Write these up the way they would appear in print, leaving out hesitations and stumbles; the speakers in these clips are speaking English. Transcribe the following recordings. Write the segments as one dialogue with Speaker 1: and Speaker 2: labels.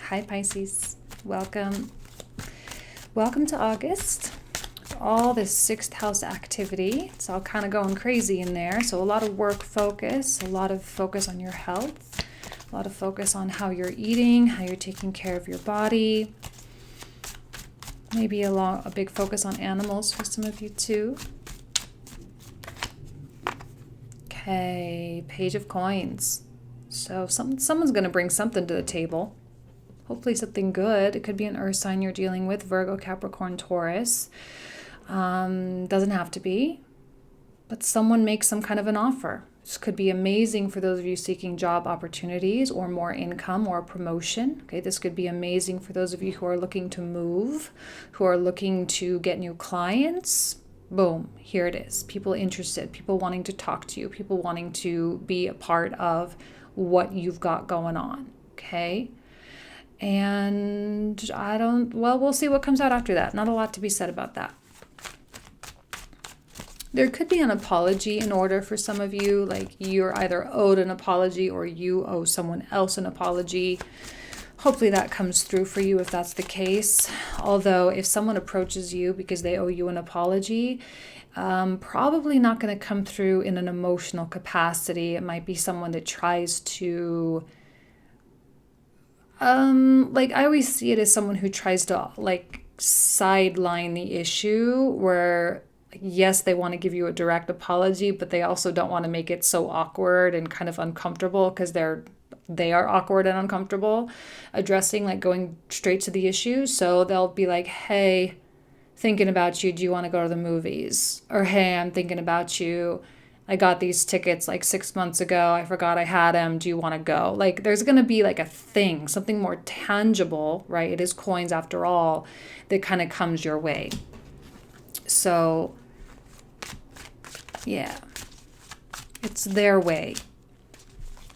Speaker 1: Hi Pisces, welcome. Welcome to August. All this sixth house activity. It's all kind of going crazy in there. So a lot of work focus, a lot of focus on your health, a lot of focus on how you're eating, how you're taking care of your body. Maybe a big focus on animals for some of you too. Okay, Page of Coins. So someone's going to bring something to the table. Hopefully something good. It could be an earth sign you're dealing with, Virgo, Capricorn, Taurus. Doesn't have to be, but someone makes some kind of an offer. This could be amazing for those of you seeking job opportunities or more income or promotion. Okay, this could be amazing for those of you who are looking to move, who are looking to get new clients. Boom, here it is. People interested, people wanting to talk to you, people wanting to be a part of what you've got going on. Okay. And we'll see what comes out after that. Not a lot to be said about that. There could be an apology in order for some of you, like you're either owed an apology or you owe someone else an apology. Hopefully that comes through for you if that's the case. Although if someone approaches you because they owe you an apology, probably not going to come through in an emotional capacity. It might be someone that tries to I always see it as someone who tries to sideline the issue where yes, they want to give you a direct apology, but they also don't want to make it so awkward and kind of uncomfortable because they are awkward and uncomfortable addressing, going straight to the issue. So they'll be like, hey, thinking about you, do you want to go to the movies? Or hey, I'm thinking about you, I got these tickets 6 months ago. I forgot I had them. Do you want to go? There's going to be a thing, something more tangible, right? It is coins after all, that kind of comes your way. So, yeah, it's their way.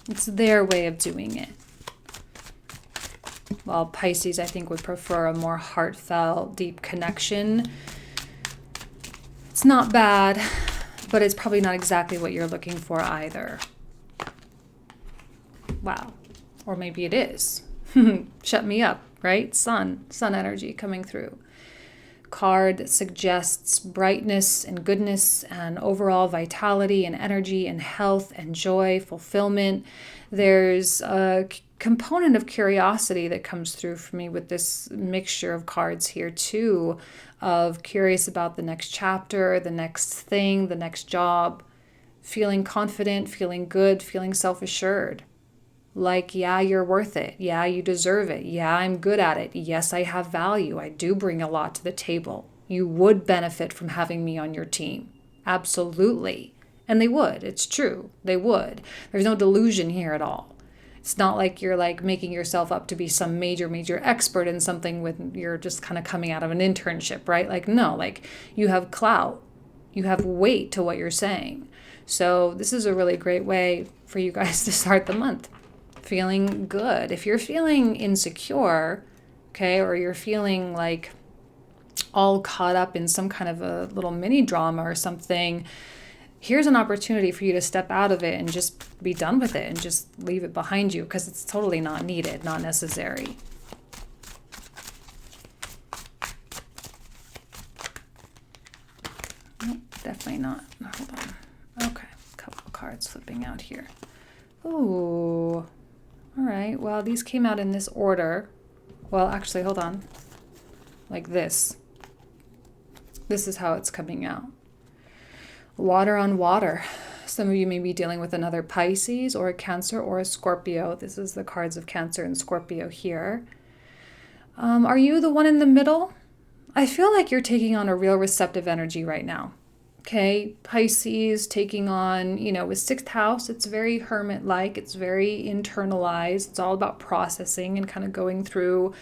Speaker 1: It's their way of doing it. While Pisces, I think, would prefer a more heartfelt, deep connection. It's not bad, but it's probably not exactly what you're looking for either. Wow. Or maybe it is. Shut me up, right? Sun energy coming through. Card that suggests brightness and goodness and overall vitality and energy and health and joy, fulfillment. There's a component of curiosity that comes through for me with this mixture of cards here too, of curious about the next chapter, the next thing, the next job, feeling confident, feeling good, feeling self-assured. Yeah, you're worth it. Yeah, you deserve it. Yeah, I'm good at it. Yes, I have value. I do bring a lot to the table. You would benefit from having me on your team. Absolutely. And they would. It's true. They would. There's no delusion here at all. It's not like you're making yourself up to be some major expert in something when you're just kind of coming out of an internship, right? No, you have clout. You have weight to what you're saying. So this is a really great way for you guys to start the month. Feeling good. If you're feeling insecure, okay, or you're feeling all caught up in some kind of a little mini drama or something, here's an opportunity for you to step out of it and just be done with it and just leave it behind you because it's totally not needed, not necessary. Nope, definitely not. Hold on. Okay, a couple of cards flipping out here. Ooh. All right, well, these came out in this order. Well, actually, hold on. Like this. This is how it's coming out. Water on water. Some of you may be dealing with another Pisces or a Cancer or a Scorpio. This is the cards of Cancer and Scorpio here. Are you the one in the middle? I feel like you're taking on a real receptive energy right now. Okay, Pisces taking on, with sixth house, it's very hermit-like, it's very internalized, it's all about processing and kind of going through,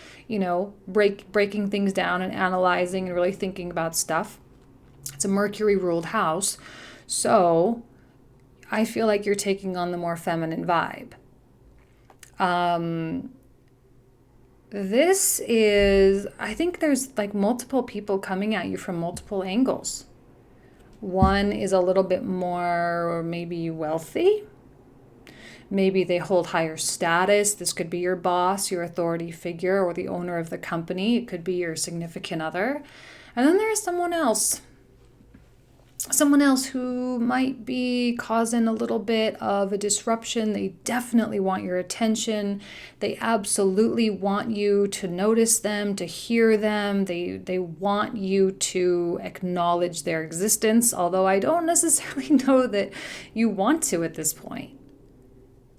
Speaker 1: breaking things down and analyzing and really thinking about stuff. It's a Mercury-ruled house, so I feel like you're taking on the more feminine vibe. This is, I think there's multiple people coming at you from multiple angles. One is a little bit more maybe wealthy. Maybe they hold higher status. This could be your boss, your authority figure, or the owner of the company. It could be your significant other. And then there's someone else who might be causing a little bit of a disruption. They definitely want your attention. They absolutely want you to notice them, to hear them. They want you to acknowledge their existence, although I don't necessarily know that you want to at this point.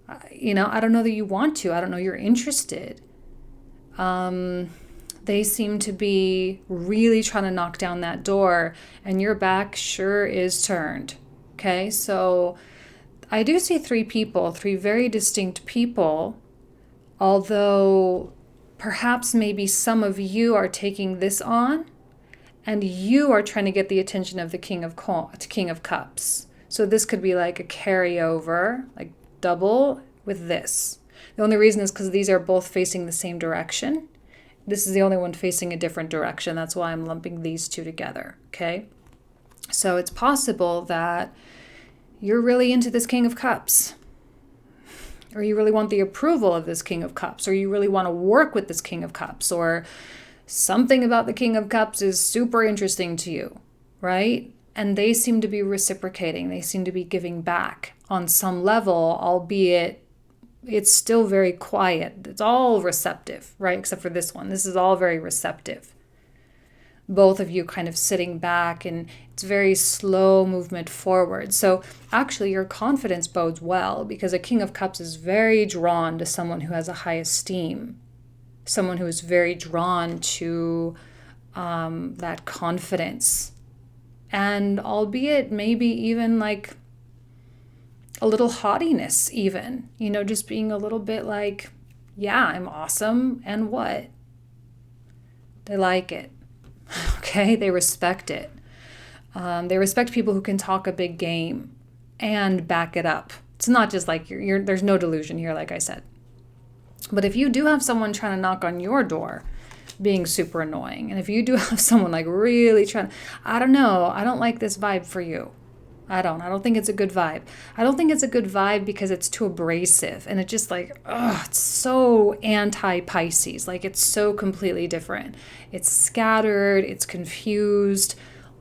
Speaker 1: I don't know that you want to. I don't know you're interested. They seem to be really trying to knock down that door, and your back sure is turned. Okay, so I do see three very distinct people, although perhaps maybe some of you are taking this on, and you are trying to get the attention of the King of Cups. So this could be like a carryover, like double with this. The only reason is because these are both facing the same direction. This is the only one facing a different direction. That's why I'm lumping these two together, okay? So it's possible that you're really into this King of Cups, or you really want the approval of this King of Cups, or you really want to work with this King of Cups, or something about the King of Cups is super interesting to you, right? And they seem to be reciprocating. They seem to be giving back on some level, albeit it's still very quiet. It's all receptive, right? Except for this one. This is all very receptive. Both of you kind of sitting back, and it's very slow movement forward. So actually your confidence bodes well, because a King of Cups is very drawn to someone who has a high esteem, someone who is very drawn to that confidence. And albeit maybe even like a little haughtiness even, just being a little bit like, yeah, I'm awesome, and what? They like it, okay? They respect it. They respect people who can talk a big game and back it up. It's not just like there's no delusion here, like I said. But if you do have someone trying to knock on your door, being super annoying, and if you do have someone like really trying, I don't know, I don't like this vibe for you. I don't think it's a good vibe. I don't think it's a good vibe because it's too abrasive, and it just like, it's so anti-Pisces. Like, it's so completely different. It's scattered, it's confused,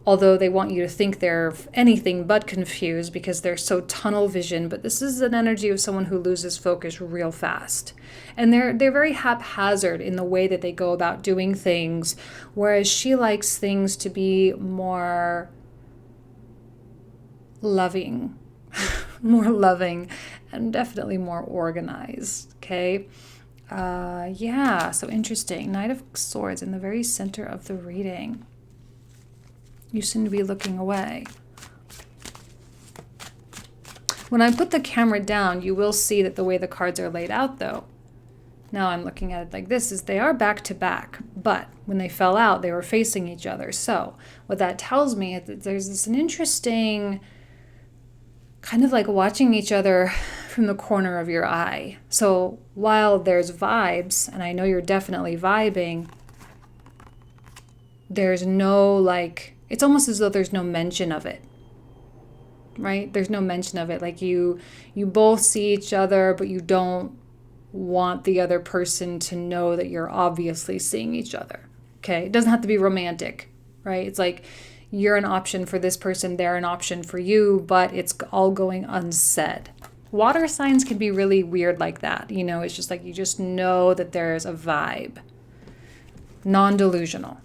Speaker 1: although they want you to think they're anything but confused because they're so tunnel vision. But this is an energy of someone who loses focus real fast. And they're very haphazard in the way that they go about doing things, whereas she likes things to be more loving, and definitely more organized, okay? So interesting. Knight of Swords in the very center of the reading. You seem to be looking away. When I put the camera down, you will see that the way the cards are laid out, though, now I'm looking at it like this, is they are back to back, but when they fell out, they were facing each other. So what that tells me is that there's an interesting kind of like watching each other from the corner of your eye. So while there's vibes, and I know you're definitely vibing, there's no like, it's almost as though there's no mention of it, right? There's no mention of it. Like you both see each other, but you don't want the other person to know that you're obviously seeing each other, okay? It doesn't have to be romantic, right? It's like, you're an option for this person, they're an option for you, but it's all going unsaid. Water signs can be really weird like that. It's just like you just know that there's a vibe. Non-delusional.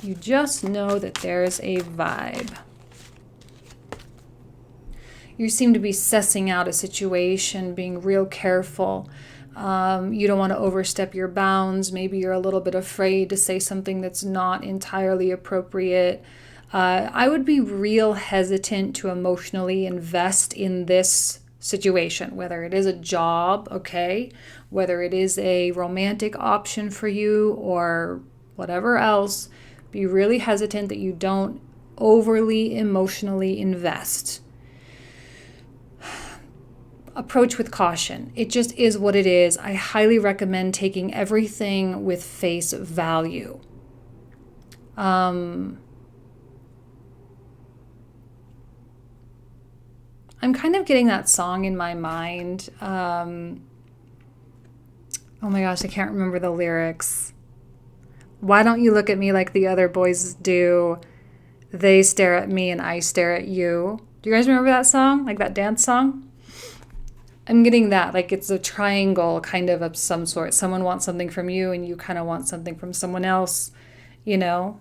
Speaker 1: You just know that there's a vibe. You seem to be sussing out a situation, being real careful. You don't want to overstep your bounds. Maybe you're a little bit afraid to say something that's not entirely appropriate. I would be real hesitant to emotionally invest in this situation, whether it is a job, okay, whether it is a romantic option for you or whatever else. Be really hesitant that you don't overly emotionally invest. Approach with caution. It just is what it is. I highly recommend taking everything with face value. I'm kind of getting that song in my mind. Oh my gosh, I can't remember the lyrics. Why don't you look at me like the other boys do? They stare at me and I stare at you. Do you guys remember that song? Like that dance song? I'm getting that. Like it's a triangle kind of some sort. Someone wants something from you and you kind of want something from someone else, you know?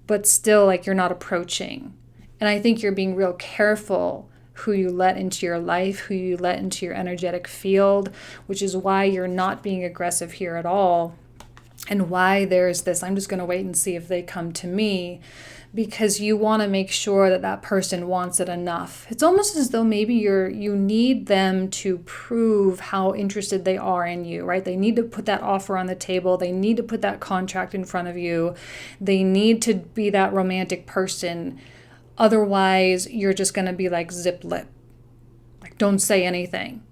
Speaker 1: But still, like, you're not approaching. And I think you're being real careful who you let into your life, who you let into your energetic field, which is why you're not being aggressive here at all. And why there's this, I'm just going to wait and see if they come to me, because you want to make sure that that person wants it enough. It's almost as though maybe you need them to prove how interested they are in you, right? They need to put that offer on the table. They need to put that contract in front of you. They need to be that romantic person. Otherwise, you're just going to be like zip lip. Like, don't say anything.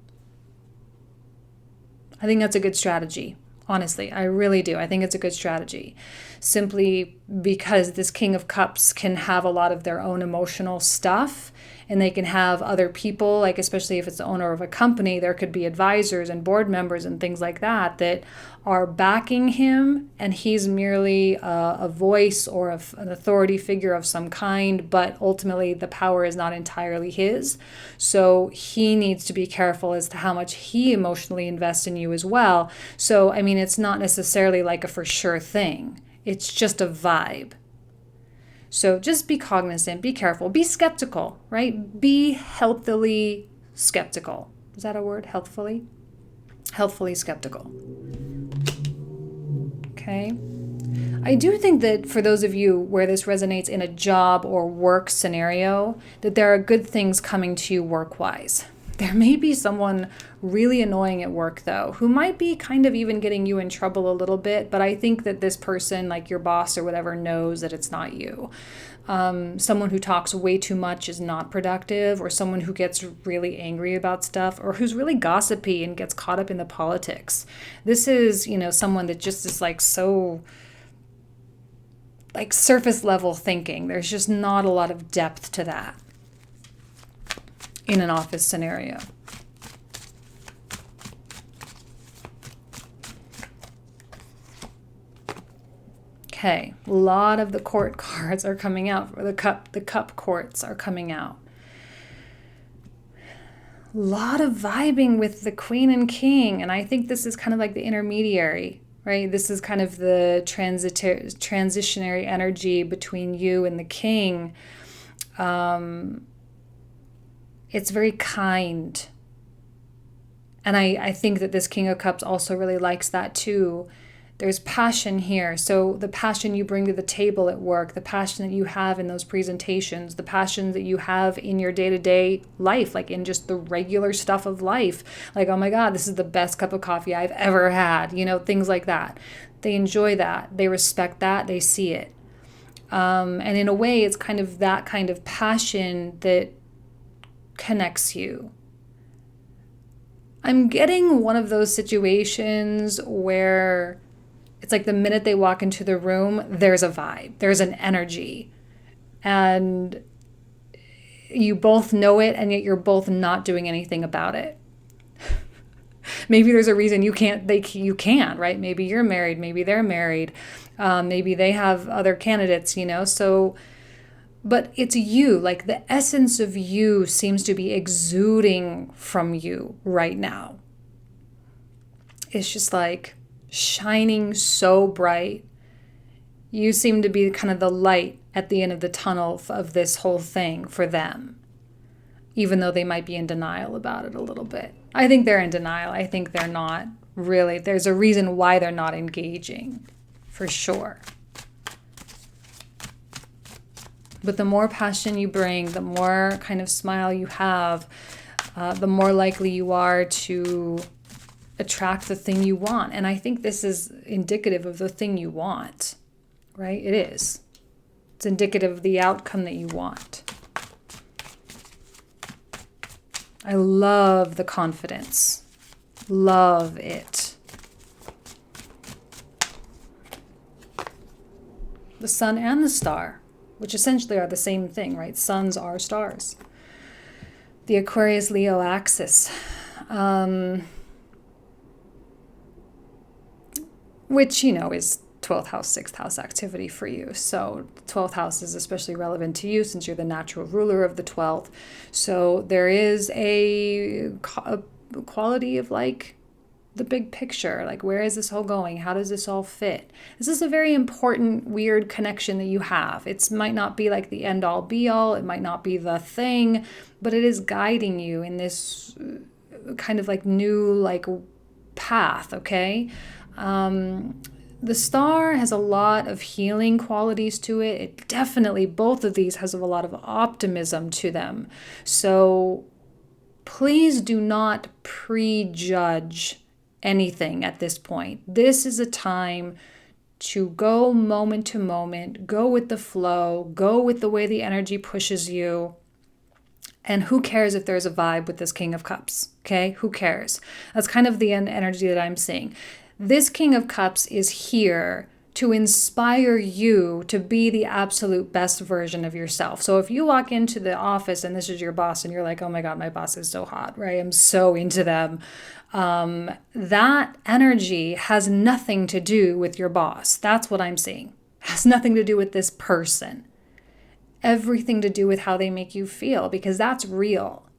Speaker 1: I think that's a good strategy. Honestly, I really do. I think it's a good strategy. Simply because this King of Cups can have a lot of their own emotional stuff, and they can have other people, like especially if it's the owner of a company, there could be advisors and board members and things like that that are backing him, and he's merely a voice or an authority figure of some kind, but ultimately the power is not entirely his. So he needs to be careful as to how much he emotionally invests in you as well. So, I mean, it's not necessarily like a for sure thing. It's just a vibe. So just be cognizant, be careful, be skeptical, right? Be healthily skeptical. Is that a word? Healthfully? Healthfully skeptical. Okay. I do think that for those of you where this resonates in a job or work scenario, that there are good things coming to you work-wise. There may be someone really annoying at work, though, who might be kind of even getting you in trouble a little bit, but I think that this person, like your boss or whatever, knows that it's not you. Someone who talks way too much is not productive, or someone who gets really angry about stuff, or who's really gossipy and gets caught up in the politics. This is, someone that just is like so like surface level thinking. There's just not a lot of depth to that in an office scenario. Okay, a lot of the court cards are coming out, or the cup courts are coming out. A lot of vibing with the Queen and King, and I think this is kind of like the intermediary, right? This is kind of the transitionary energy between you and the King. It's very kind. And I think that this King of Cups also really likes that too. There's passion here. So the passion you bring to the table at work, the passion that you have in those presentations, the passion that you have in your day-to-day life, like in just the regular stuff of life. Like, oh my God, this is the best cup of coffee I've ever had. Things like that. They enjoy that. They respect that. They see it. And in a way, it's kind of that kind of passion that connects you. I'm getting one of those situations where it's like the minute they walk into the room, there's a vibe, there's an energy, and you both know it, and yet you're both not doing anything about it. Maybe there's a reason you can't, right? Maybe you're married, maybe they're married, maybe they have other candidates, so... But it's you, like the essence of you seems to be exuding from you right now. It's just like shining so bright. You seem to be kind of the light at the end of the tunnel of this whole thing for them, even though they might be in denial about it a little bit. I think they're in denial. I think they're not really. There's a reason why they're not engaging, for sure. But the more passion you bring, the more kind of smile you have, the more likely you are to attract the thing you want. And I think this is indicative of the thing you want, right? It is. It's indicative of the outcome that you want. I love the confidence. Love it. The sun and the star. which essentially are the same thing, right? Suns are stars. The Aquarius-Leo axis, which, is 12th house, 6th house activity for you. So 12th house is especially relevant to you since you're the natural ruler of the 12th. So there is a quality of like the big picture, like where is this all going? How does this all fit? This is a very important, weird connection that you have. It might not be like the end all be all. It might not be the thing, but it is guiding you in this kind of like new like path, okay? The star has a lot of healing qualities to it. It definitely, both of these has a lot of optimism to them. So please do not prejudge anything at this point. This is a time to go moment to moment, go with the flow, go with the way the energy pushes you. And who cares if there's a vibe with this King of Cups, okay? Who cares? That's kind of the energy that I'm seeing. This King of Cups is here to inspire you to be the absolute best version of yourself. So if you walk into the office and this is your boss and you're like, oh my God, my boss is so hot, right? I'm so into them. That energy has nothing to do with your boss. That's what I'm seeing. It has nothing to do with this person. Everything to do with how they make you feel, because that's real.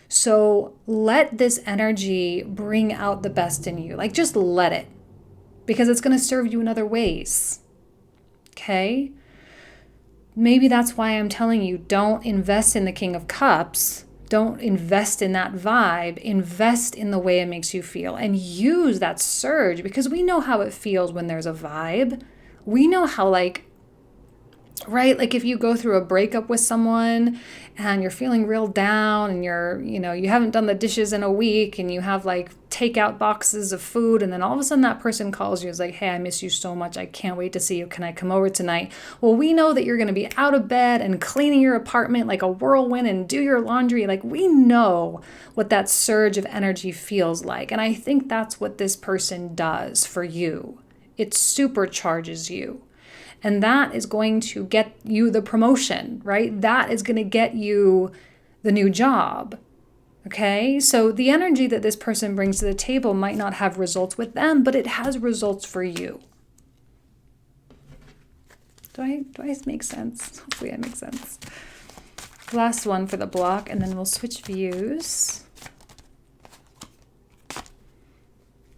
Speaker 1: So let this energy bring out the best in you. Like just let it, because it's going to serve you in other ways. Okay? Maybe that's why I'm telling you, don't invest in the King of Cups. Don't invest in that vibe. Invest in the way it makes you feel and use that surge, because we know how it feels when there's a vibe. We know how right? Like if you go through a breakup with someone and you're feeling real down and you haven't done the dishes in a week and you have like takeout boxes of food, and then all of a sudden that person calls you and is like, hey, I miss you so much. I can't wait to see you. Can I come over tonight? Well, we know that you're going to be out of bed and cleaning your apartment like a whirlwind and do your laundry. Like we know what that surge of energy feels like. And I think that's what this person does for you. It supercharges you. And that is going to get you the promotion, right? That is going to get you the new job, okay? So the energy that this person brings to the table might not have results with them, but it has results for you. Do I make sense? Hopefully I make sense. Last one for the block, and then we'll switch views.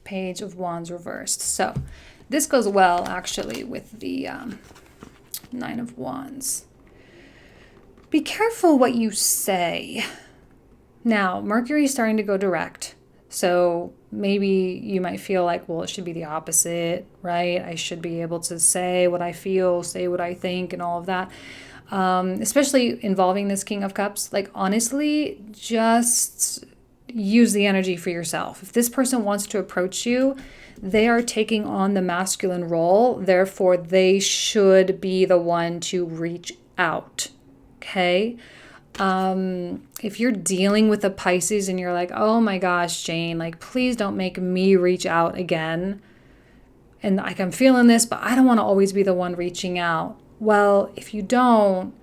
Speaker 1: Page of Wands reversed. So this goes well, actually, with the Nine of Wands. Be careful what you say. Now, Mercury is starting to go direct. So maybe you might feel like, well, it should be the opposite, right? I should be able to say what I feel, say what I think, and all of that. Especially involving this King of Cups. Like, honestly, just use the energy for yourself. If this person wants to approach you, they are taking on the masculine role. Therefore, they should be the one to reach out. Okay? If you're dealing with a Pisces and you're like, oh my gosh, Jane, like, please don't make me reach out again. And like, I'm feeling this, but I don't want to always be the one reaching out. Well, if you don't,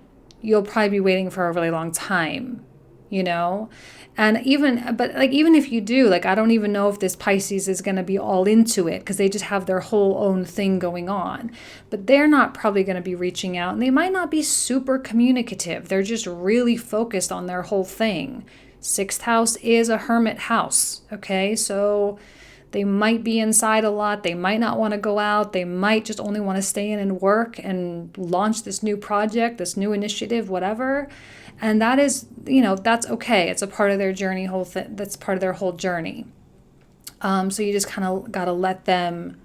Speaker 1: you'll probably be waiting for a really long time, And even if you do, like, I don't even know if this Pisces is going to be all into it, because they just have their whole own thing going on. But they're not probably going to be reaching out, and they might not be super communicative. They're just really focused on their whole thing. 6th house is a hermit house, okay? So they might be inside a lot. They might not want to go out. They might just only want to stay in and work and launch this new project, this new initiative, whatever. And that is, that's okay. It's a part of their journey, that's part of their whole journey. So you just kind of got to let them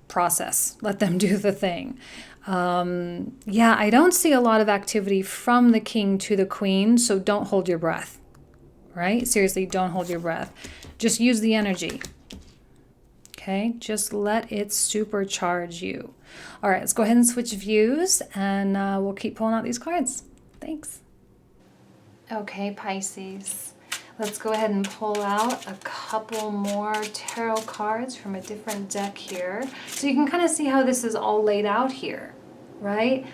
Speaker 1: process, let them do the thing. I don't see a lot of activity from the king to the queen, so don't hold your breath, right? Seriously, don't hold your breath. Just use the energy. Okay, just let it supercharge you. All right, let's go ahead and switch views, and we'll keep pulling out these cards. Thanks. Okay, Pisces. Let's go ahead and pull out a couple more tarot cards from a different deck here. So you can kind of see how this is all laid out here. right?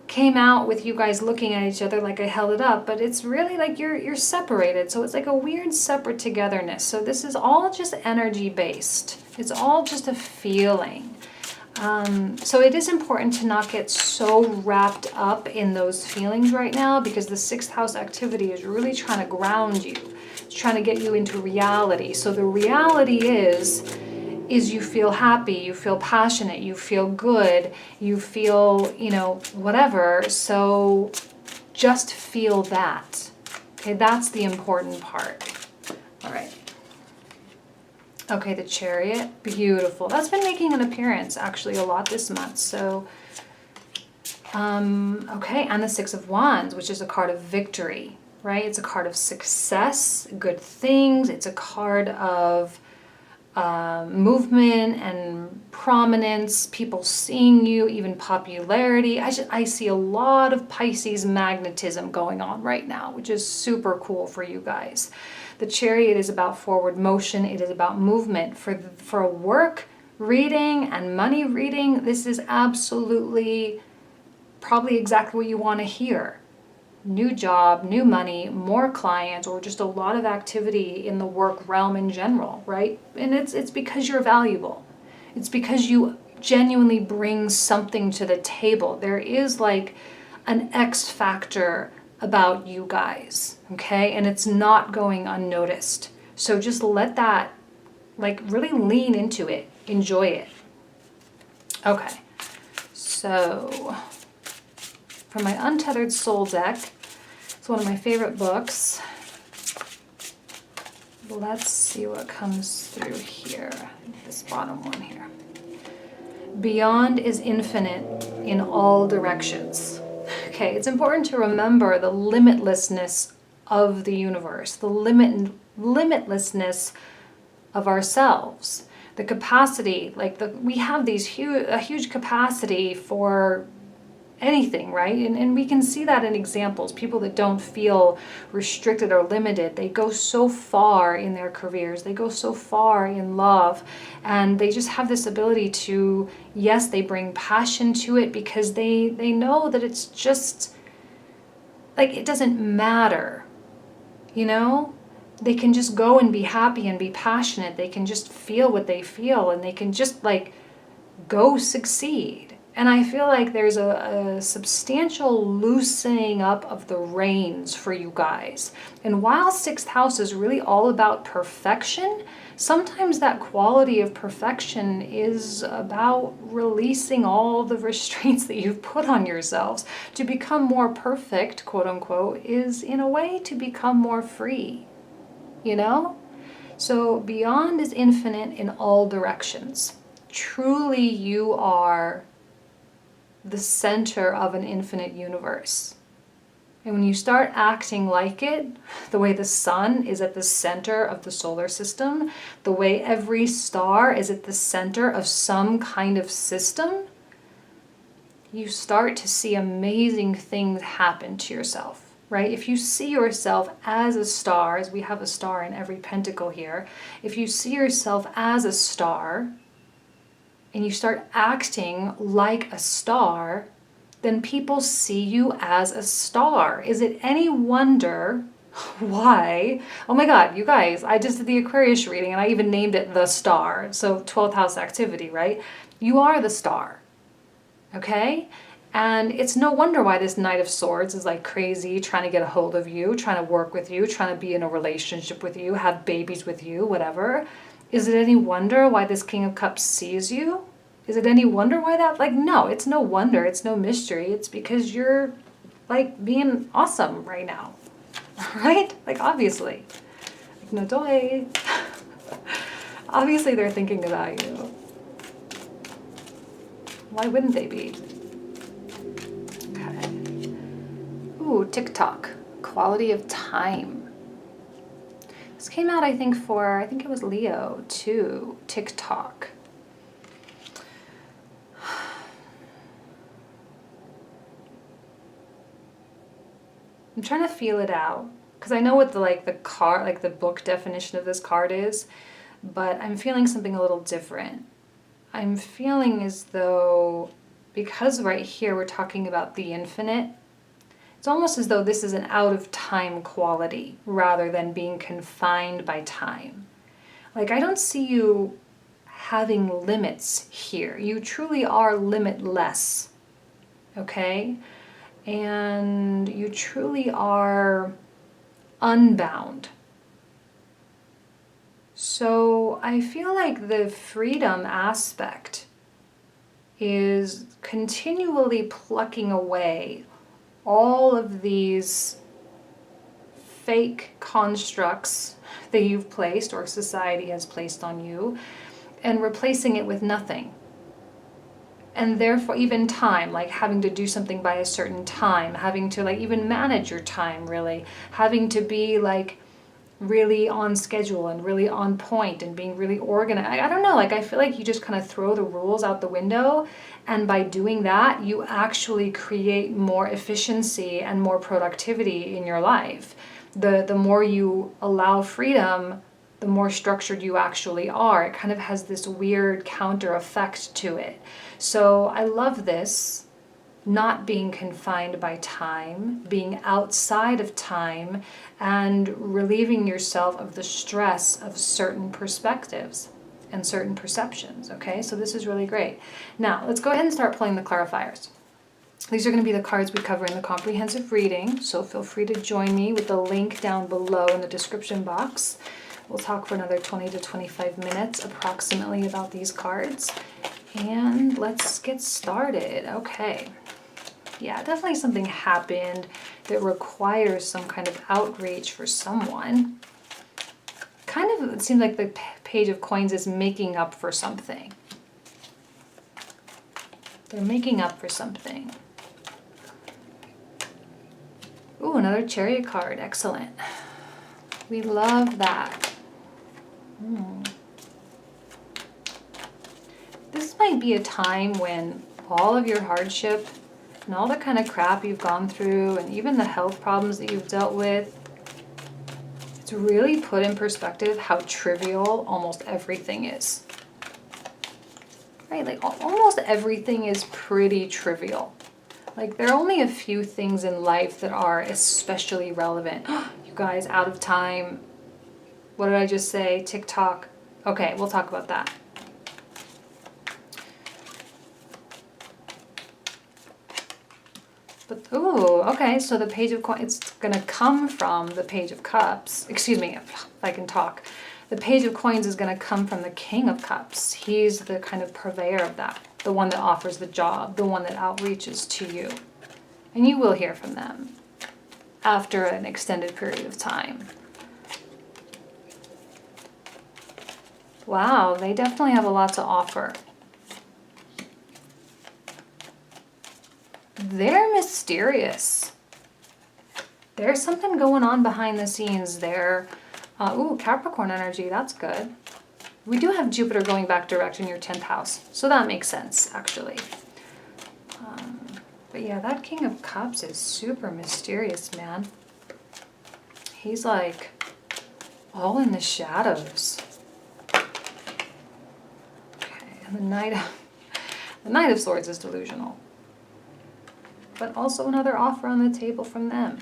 Speaker 1: Came out with you guys looking at each other like I held it up, but it's really like you're separated. So it's like a weird separate togetherness. So this is all just energy based. It's all just a feeling. So it is important to not get so wrapped up in those feelings right now, because the 6th house activity is really trying to ground you. It's trying to get you into reality. So the reality is you feel happy, you feel passionate, you feel good, you feel, whatever. So just feel that. Okay, that's the important part. All right. Okay, the Chariot, beautiful. That's been making an appearance actually a lot this month. So, okay, and the 6 of Wands, which is a card of victory, right? It's a card of success, good things. It's a card of movement and prominence, people seeing you, even popularity. I see a lot of Pisces magnetism going on right now, which is super cool for you guys. The Chariot is about forward motion. It is about movement. For a work reading and money reading, this is absolutely probably exactly what you want to hear. New job, new money, more clients, or just a lot of activity in the work realm in general, right? And it's because you're valuable. It's because you genuinely bring something to the table. There is like an X factor about you guys, okay? And it's not going unnoticed. So just let that, like, really lean into it. Enjoy it. Okay. So from my Untethered Soul deck, it's one of my favorite books. Let's see what comes through here. This bottom one here. Beyond is infinite in all directions. Okay, it's important to remember the limitlessness of the universe, the limitlessness of ourselves, the capacity, we have a huge capacity for anything, right? And we can see that in examples. People that don't feel restricted or limited, they go so far in their careers, they go so far in love, and they just have this ability to, yes, they bring passion to it because they know that it's just, like, it doesn't matter, They can just go and be happy and be passionate. They can just feel what they feel, and they can just, go succeed. And I feel like there's a substantial loosening up of the reins for you guys. And while 6th house is really all about perfection, sometimes that quality of perfection is about releasing all the restraints that you've put on yourselves. To become more perfect, quote unquote, is in a way to become more free, So beyond is infinite in all directions. Truly you are the center of an infinite universe. And when you start acting like it, the way the sun is at the center of the solar system, the way every star is at the center of some kind of system, you start to see amazing things happen to yourself, right? If you see yourself as a star, as we have a star in every pentacle here, if you see yourself as a star, and you start acting like a star, then people see you as a star. Is it any wonder why? Oh my God, you guys, I just did the Aquarius reading and I even named it the star. So 12th house activity, right? You are the star, okay? And it's no wonder why this Knight of Swords is like crazy, trying to get a hold of you, trying to work with you, trying to be in a relationship with you, have babies with you, whatever. Is it any wonder why this King of Cups sees you? Is it any wonder why that? No, it's no wonder. It's no mystery. It's because you're, being awesome right now. Right? Obviously. No doy. Obviously they're thinking about you. Why wouldn't they be? Okay. Ooh, TikTok. Quality of time. This came out, I think it was Leo too. TikTok. I'm trying to feel it out because I know what the card, the book definition of this card is, but I'm feeling something a little different. I'm feeling as though because right here we're talking about the infinite, it's almost as though this is an out of time quality rather than being confined by time. Like, I don't see you having limits here. You truly are limitless, okay? And you truly are unbound. So I feel like the freedom aspect is continually plucking away all of these fake constructs that you've placed or society has placed on you and replacing it with nothing. And therefore even time, like having to do something by a certain time, having to like even manage your time, really having to be like really on schedule and really on point and being really organized. I don't know, like I feel like you just kind of throw the rules out the window, and by doing that you actually create more efficiency and more productivity in your life. The more you allow freedom, the more structured you actually are. It kind of has this weird counter effect to it. So I love this, not being confined by time, being outside of time, and relieving yourself of the stress of certain perspectives and certain perceptions, okay? So this is really great. Now, let's go ahead and start pulling the clarifiers. These are going to be the cards we cover in the comprehensive reading, so feel free to join me with the link down below in the description box. We'll talk for another 20 to 25 minutes approximately about these cards. And let's get started. Okay. Yeah, definitely something happened that requires some kind of outreach for someone. Kind of, it seems like the Page of Coins is making up for something. They're making up for something. Ooh, another Chariot card. Excellent. We love that. This might be a time when all of your hardship and all the kind of crap you've gone through and even the health problems that you've dealt with, it's really put in perspective how trivial almost everything is. Right? Like almost everything is pretty trivial. Like there are only a few things in life that are especially relevant. You guys, out of time. What did I just say? TikTok. Okay, we'll talk about that. But, ooh, okay, so the Page of Coins, it's going to come from the Page of Cups. Excuse me, if I can talk. The Page of Coins is going to come from the King of Cups. He's the kind of purveyor of that, the one that offers the job, the one that outreaches to you. And you will hear from them after an extended period of time. Wow, they definitely have a lot to offer. They're mysterious. There's something going on behind the scenes there. Ooh, Capricorn energy, that's good. We do have Jupiter going back direct in your 10th house, so that makes sense, actually. But yeah, that King of Cups is super mysterious, man. He's like all in the shadows. Okay, and the Knight of Swords is delusional. But also another offer on the table from them.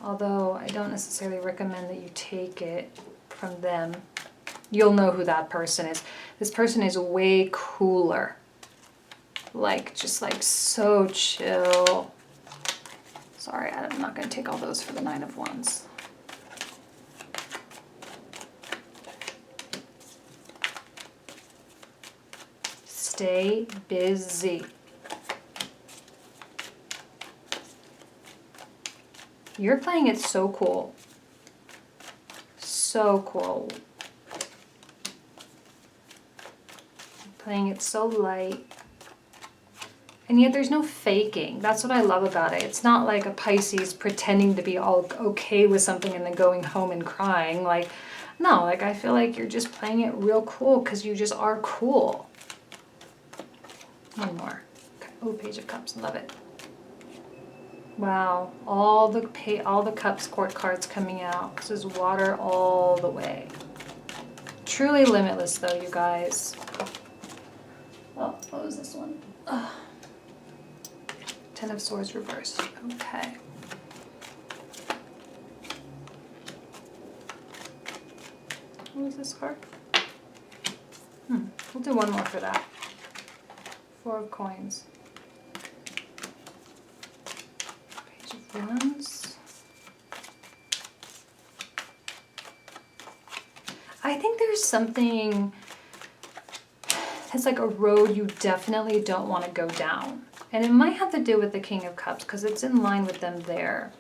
Speaker 1: Although I don't necessarily recommend that you take it from them. You'll know who that person is. This person is way cooler. Like, just like so chill. Sorry, I'm not going to take all those for the Nine of Wands. Stay busy. You're playing it so cool. So cool. Playing it so light. And yet there's no faking. That's what I love about it. It's not like a Pisces pretending to be all okay with something and then going home and crying. Like, no, like I feel like you're just playing it real cool because you just are cool. One more. Okay. Oh, Page of Cups. Love it. Wow, all the Cups court cards coming out. This is water all the way. Truly limitless though, you guys. Oh, what was this one? Ugh. Ten of Swords reversed. Okay. What was this card? We'll do one more for that. Four of Coins. Page of Wands. I think there's something, it's like a road you definitely don't want to go down. And it might have to do with the King of Cups because it's in line with them there.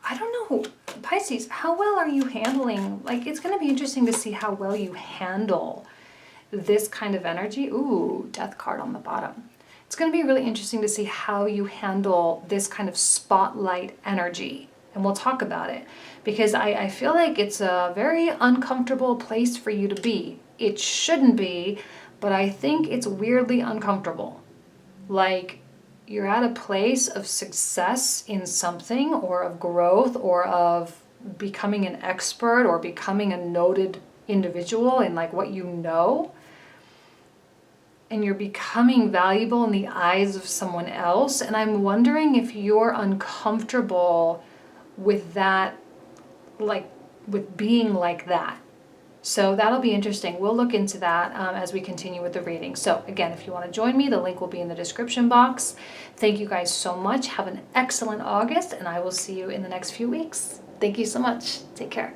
Speaker 1: I don't know, Pisces, how well are you handling? Like, it's going to be interesting to see how well you handle this kind of energy. Ooh, Death card on the bottom. It's going to be really interesting to see how you handle this kind of spotlight energy. And we'll talk about it because I feel like it's a very uncomfortable place for you to be. It shouldn't be, but I think it's weirdly uncomfortable. Like, you're at a place of success in something, or of growth, or of becoming an expert, or becoming a noted individual in like what you know, and you're becoming valuable in the eyes of someone else. And I'm wondering if you're uncomfortable with that, like with being like that. So that'll be interesting. We'll look into that as we continue with the reading. So again, if you want to join me, the link will be in the description box. Thank you guys so much. Have an excellent August, and I will see you in the next few weeks. Thank you so much. Take care.